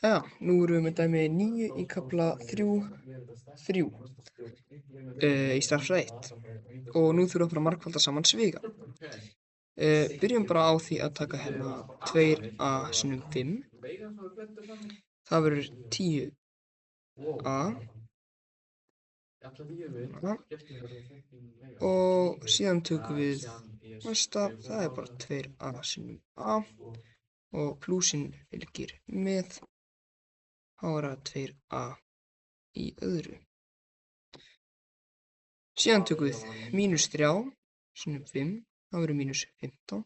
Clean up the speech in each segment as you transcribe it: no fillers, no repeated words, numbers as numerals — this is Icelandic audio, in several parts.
Nú erum við með dæmi 9 í kafla 3.3 í stærðfræði 1 og nú þurfum við að fara að margfalda saman sviga. Byrjum bara á því að taka hérna 2a sinnum 5, það verður 10a og síðan tökum við næsta, það er bara 2a sinnum a og plúsinn fylgir með, þá er það 2a í öðru. Síðan tökum við mínus 3 sinnum 5, það verður mínus 15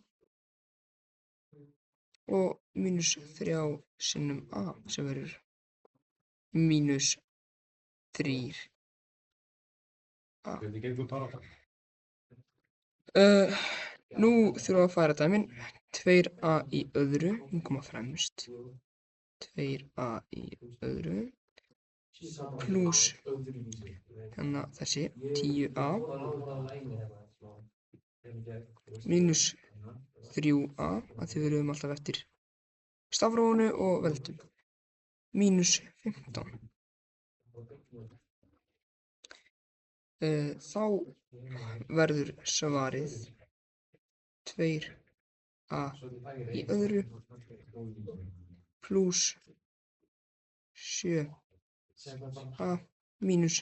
og mínus 3 sinnum a sem verður mínus 3a. Nú þurfum við að færa dæmin 2a í öðru, hún koma fremst, 2a í öðru plús hérna þessi 10a mínus 3a, að því við röðum alltaf eftir stafrófinu og veldum, mínus 15. Þá verður svarið 2a í öðru plús 7a mínus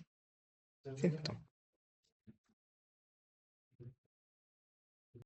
15.